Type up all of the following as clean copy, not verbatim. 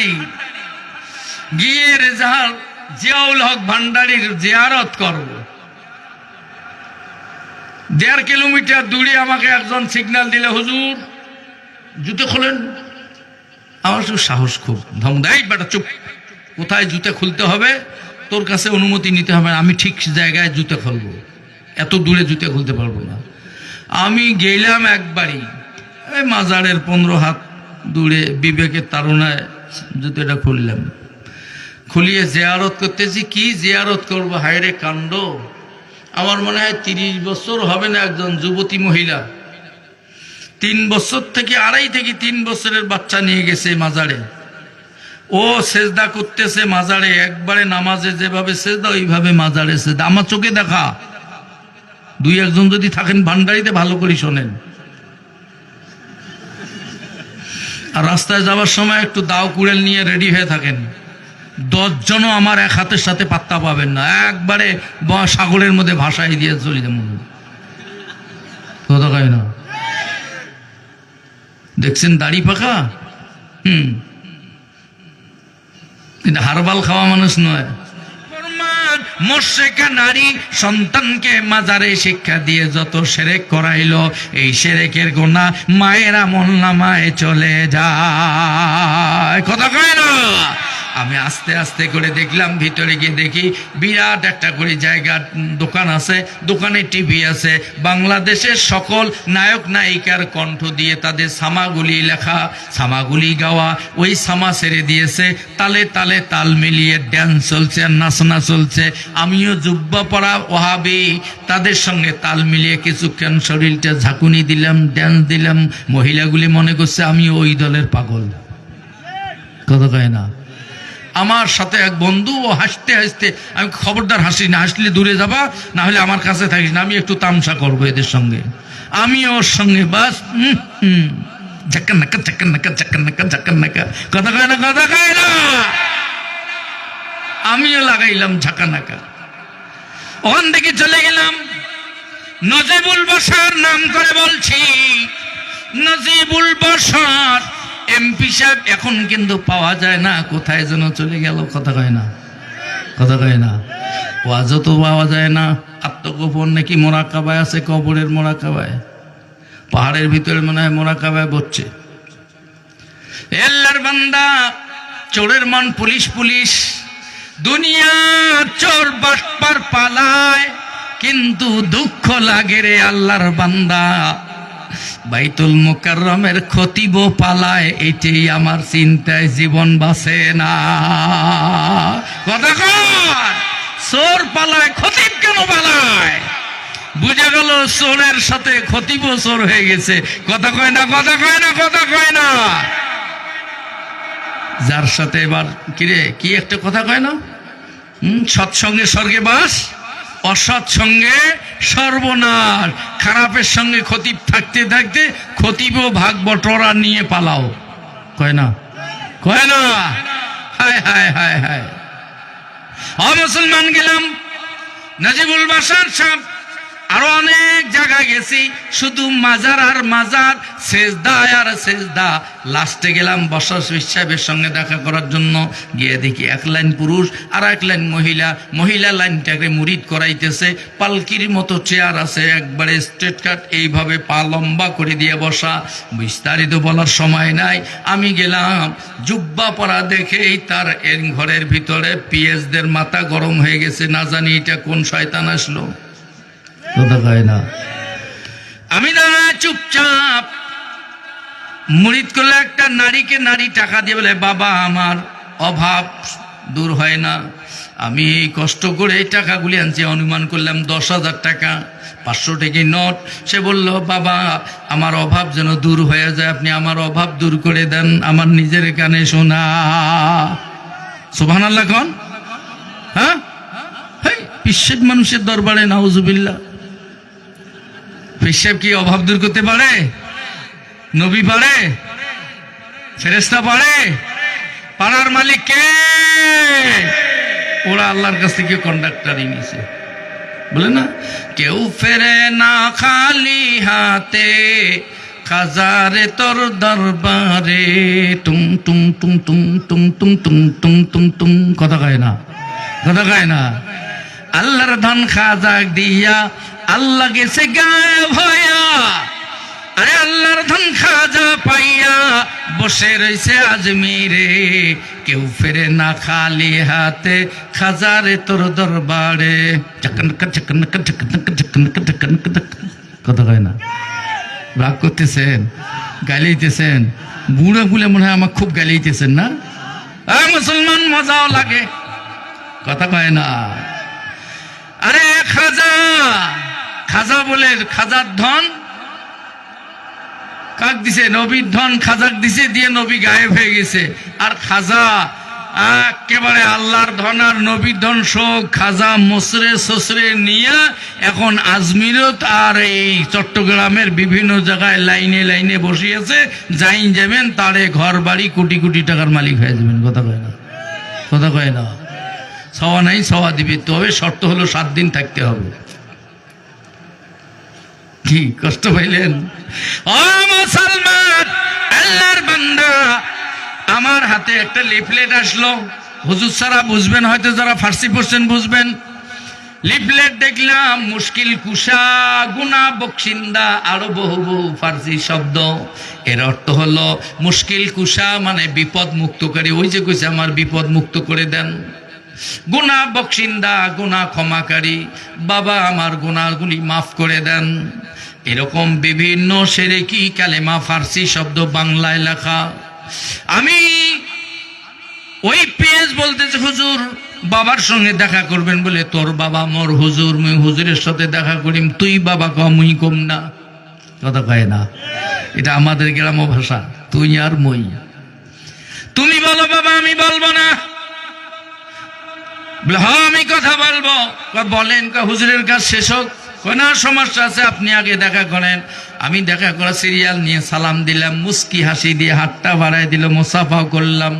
ভান্ডারি গিয়ে রেজাল জিয়াউল হক ভান্ডারির জিয়ারত করব। 1.5 কিলোমিটার দূরে আমাকে একজন সিগন্যাল দিলে, হুজুর জুতো খোলেন। আমার শুধু সাহস খুব, ধম দেয় বেটা চুপ, কোথায় জুতো খুলতে হবে তোর কাছে অনুমতি নিতে হবে, আমি ঠিক জায়গায় জুতো খুলবো, এত দূরে জুতো খুলতে পারবো না। আমি গেলাম একবারই, এই মাজারের 15 হাত দূরে বিবেকের তাড়নায় জুতোটা খুললাম। খুলিয়ে জিয়ারত করতেছি, কি জিয়ারত করবো, হায়রে কাণ্ড। আমার মনে হয় 30 বছর হবে না, একজন যুবতী মহিলা 3 বছর থেকে 2.5 থেকে 3 বছরের বাচ্চা নিয়ে গেছে মাজারে। ও সেজদা করতেছে মাজারে, একবারে নামাজে যেভাবে সেজদা ওইভাবে মাজারে সেজদা, আমার চোখে দেখা। 2-1 যদি থাকেন ভান্ডারিতে ভালো করে শোনেন। আর রাস্তায় যাওয়ার সময় একটু দাও কুড়েল নিয়ে রেডি হয়ে থাকেন। 10 জনও আমার এক হাতের সাথে পাত্তা পাবেন না, একবারে সাগরের মধ্যে ভাসাই দিয়ে চলে যাবেন। কথা কয় না, দেখছেন দাড়ি পাকা, হারবাল খাওয়া মানুষ নয়। মোশেকা নারী সন্তানকে মাজারে শিক্ষা দিয়ে যত শিরক করাইলো, এই শিরকের গুনাহ মায়ের আমলনামায় চলে যায়। কথা কয় না। আমি আস্তে আস্তে করে দেখলাম, ভিতরে গিয়ে দেখি বিরাট একটা করে জায়গা, দোকান আছে, দোকানে টিভি আছে, বাংলাদেশের সকল নায়ক নায়িকার কণ্ঠ দিয়ে তাদের সামাগুলি লেখা, সামাগুলি গাওয়া, ওই সামা ছেড়ে দিয়েছে, তালে তালে তাল মিলিয়ে ড্যান্স চলছে আর নাচনা চলছে। আমিও জুব্বা পরা ওহাবি, তাদের সঙ্গে তাল মিলিয়ে কিছুক্ষণ শরীরটা ঝাঁকুনি দিলাম, ড্যান্স দিলাম। মহিলাগুলি মনে করছে আমি ওই দলের পাগল। কথা কয় না। আমার সাথে এক বন্ধু, ও হাসতে হাসতে, আমি খবরদার হাসি না, হাসলে দূরে যাবা, না হলে আমার কাছে থাকিস না, আমি একটু তামসা করবো এদের সঙ্গে। আমি ওর সঙ্গে বাস ঝাক্কান নাকা ঝাক্কান নাকা ঝাক্কান নাকা ঝাক্কান নাকা। কথা কয় না, কথা কয় না। আমিও লাগাইলাম ঝাঁকা নাকা। ওখান থেকে চলে গেলাম নজিবুল বশর, নাম করে বলছি, নজিবুল বশর এমপি সাহেব এখন কিন্তু পাওয়া যায় না, কোথায় যেন চলে গেল। কথা কয় না, কথা কয় না। ওয়াজও তো পাওয়া যায় না, আত্মগোপন নাকি মোরাকাবায় আছে, কবরের মোরাকাবায়, পাহাড়ের ভিতরে মনে হয় মোরাকাবায় বসছে। আল্লাহর বান্দা, চোরের মন পুলিশ পুলিশ, দুনিয়া চোর বাটপার পালায়, কিন্তু দুঃখ লাগে রে আল্লাহর বান্দা, বাইতুল মুকাররমের খতিব পালায়, এটাই আমার চিন্তায় জীবন বাঁচে না। কথা কয়, চোর পালায়, খতিব কেন পালায়? বুঝা গেল চোরের সাথে খতিব চোর হয়ে গেছে। কথা কয় না, কথা কয় না, কথা কয় না। যার সাথে এবার কিরে কি একটা কথা কয় না, সৎসঙ্গে স্বর্গে বাস, অসৎ সঙ্গে সর্বনাশ। খারাপের সঙ্গে খতিব থাকতে থাকতে খতিবও ভাগ বটরা নিয়ে পালাও। কয় না, কয় না। হায় হায় হায় হায়। মুসলমান গেলাম নজিবুল বশর সাহেব, আরো অনেক জায়গায় গেছি, শুধু মাজার আর মাজার, সেজদা আর সেজদা। লাস্টে গেলাম বশর সাহেবের সঙ্গে দেখা করার জন্য। গিয়ে দেখি 1 লাইন পুরুষ আর 1 লাইন মহিলা। মহিলা লাইনটাকে মুরিদ করাইতেছে, পালকির মতো চেয়ার আছে, একবারে স্ট্রেট কাট, এইভাবে পা লম্বা করে দিয়ে বসা। বিস্তারিত বলার সময় নাই। আমি গেলাম, জুব্বা পরা দেখেই তার এর ঘরের ভিতরে পিএসদের মাথা গরম হয়ে গেছে, না জানি এটা কোন শয়তান আসলো। কথা কয় না। আমি দাঁড়া চুপচাপ, মুরিদ করলে একটা নারীকে নারী টাকা দিয়ে বলে, বাবা আমার অভাব দূর হয় না, আমি কষ্ট করে এই টাকাগুলি আনছি। অনুমান করলাম 10,000 টাকা, 500 টাকার নোট। সে বলল, বাবা আমার অভাব যেন দূর হয়ে যায়, আপনি আমার অভাব দূর করে দেন। আমার নিজের কানে শোনা। সুবহানাল্লাহ কোন? হ্যাঁ, পিসেব মানুষের দরবারে নাউজুবিল্লাহ। পিসেব কি অভাব দূর করতে পারে? নবী পারে? ফেরেশতা পারে? পাড়ার মালিক কে? ওরা আল্লাহর কাছ থেকে কন্ডাক্টরই নিছে, বলে না, কেউ ফেরে না খালি হাতে, খাজারে তোর দরবারে টুম টুম টুম টুম টুম টুম টুম টুম টুম টুম কথা কয় না, কথা কয় না। আল্লাহর ধন খাজা দিয়া আল্লাহ গেছে গায়েব হইয়া, আরে আল্লাহর ধন খাজা পাইয়া বসে রইছে আজমিরে, কেউ ফেরে না খালি হাতে খাজারে তোর দরবারে। কথা কয় না, রাগ করতেছেন, গালিতেছেন, বুড়া বুলে মনে হয় আমার খুব গালিতেছেন না? মুসলমান মজাও লাগে, কথা কয় না। আরে খাজা, খাজা বলে খাজার ধন কাক দিছে? নবীর ধন খাজাক দিছে, দিয়ে নবী গায়েব হয়ে গেছে। আর খাজা একেবারে আল্লাহর ধন আর নবীর ধন শোক খাজা মসরে সসরে নিয়ে এখন আজমিরত আর এই চট্টগ্রামের বিভিন্ন জায়গায় লাইনে লাইনে বসিয়েছে। যাইন যাবেন তারে ঘর বাড়ি কোটি কোটি টাকার মালিক হয়ে যাবেন। কথা কয় না, কথা কয় না। সওয়া নাই, সওয়া দিবি, তবে শর্ত হলো 7 দিন থাকতে হবে। কি কষ্ট পাইলেন? ও মুসলমান, আল্লাহর বান্দা, আমার হাতে একটা লিফলেট আসলো। হুজুর ছাড়া বুঝবেন হয়তো, যারা ফার্সি পড়ছেন বুঝবেন। লিফলেট দেখলাম, মুশকিল কুশা, গুনাহ বখশিন্দা, আরো বহু বহু ফার্সি শব্দ। এর অর্থ হলো মুশকিল কুশা মানে বিপদ মুক্তকারী। ওই যে কইছে আমার বিপদ মুক্ত করে দেন। গুনাহ বখশিন্দা, গুনাহ ক্ষমাকারী, বাবা আমার গুনাহগুলি মাফ করে দেন। এরকম বিভিন্ন সেরেকি কালেমা ফার্সি শব্দ বাংলায় লেখা। আমি ওই পেজ বলতেছে, হুজুর বাবার সঙ্গে দেখা করবেন বলে, তোর বাবা মোর হুজুর, মুই হুজুরের সাথে দেখা করিম, তুই বাবা কম মুই কম না। কথা কয় না, এটা আমাদের গ্রাম্য ভাষা, তুই আর মই। তুমি বলো বাবা, আমি বলবো না। বলে হ্যাঁ আমি কথা বলবো। বলেন, হুজুরের কাজ শেষ হোক। না সমস্যা আছে, আপনি আগে দেখা করেন। আমি দেখা করা সিরিয়াল নিয়ে সালাম দিলাম, মুস্কি হাসি দিয়ে হাতটা বাড়াই দিল, মুসাফাও করলাম।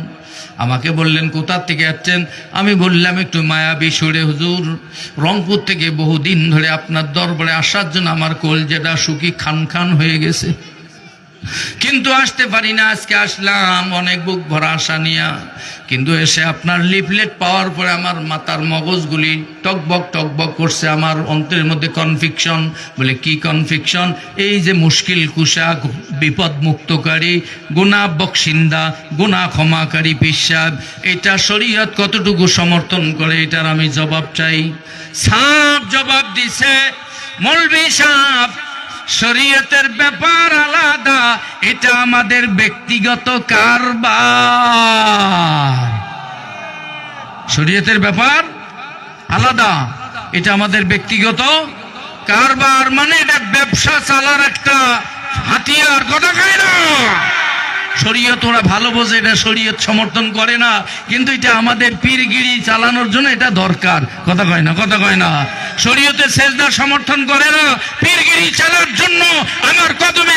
আমাকে বললেন কোথা থেকে আসছেন? আমি বললাম একটু মায়াবী সুরে, হুজুর রংপুর থেকে বহুদিন ধরে আপনার দরবারে আসার জন্য আমার কলজেটা শুকি খান খান হয়ে গেছে, কিন্তু আসতে পারি না। আজকে আসলাম অনেক বুক ভরা আশা নিয়া, কিন্তু এসে আপনার লিফলেট পাওয়ার পরে আমার মাথার মগজগুলি টকবক টকবক করছে, আমার অন্তরের মধ্যে কনফিকশন। বলে কি কনফিকশন? এই যে মুশকিল কুশা, বিপদ মুক্তকারী, গুনাহ বখশিন্দা, গুনাহ ক্ষমাকারী পিসাব, এটা শরীয়ত কতটুকু সমর্থন করে, এটার আমি জবাব চাই। সাপ জবাব দিছে, মৌলভী সাহেব শরীয়তের ব্যাপার আলাদা, এটা আমাদের ব্যক্তিগত কারবার। শরীয়তের ব্যাপার আলাদা, এটা আমাদের ব্যক্তিগত কারবার। মানে এটা ব্যবসা চালার একটা হাতিয়ার। কথা কয় না, শরীয়ত ওরা ভালো বোঝে, এটা শরীয়ত সমর্থন করে না, কিন্তু এটা আমাদের পীরগিরি চালানোর জন্য এটা দরকার। কথা কয় না, কথা কয় না। শরীয়তের সেজদা সমর্থন করে না, পীরগিরি চালার জন্য আমার কদমে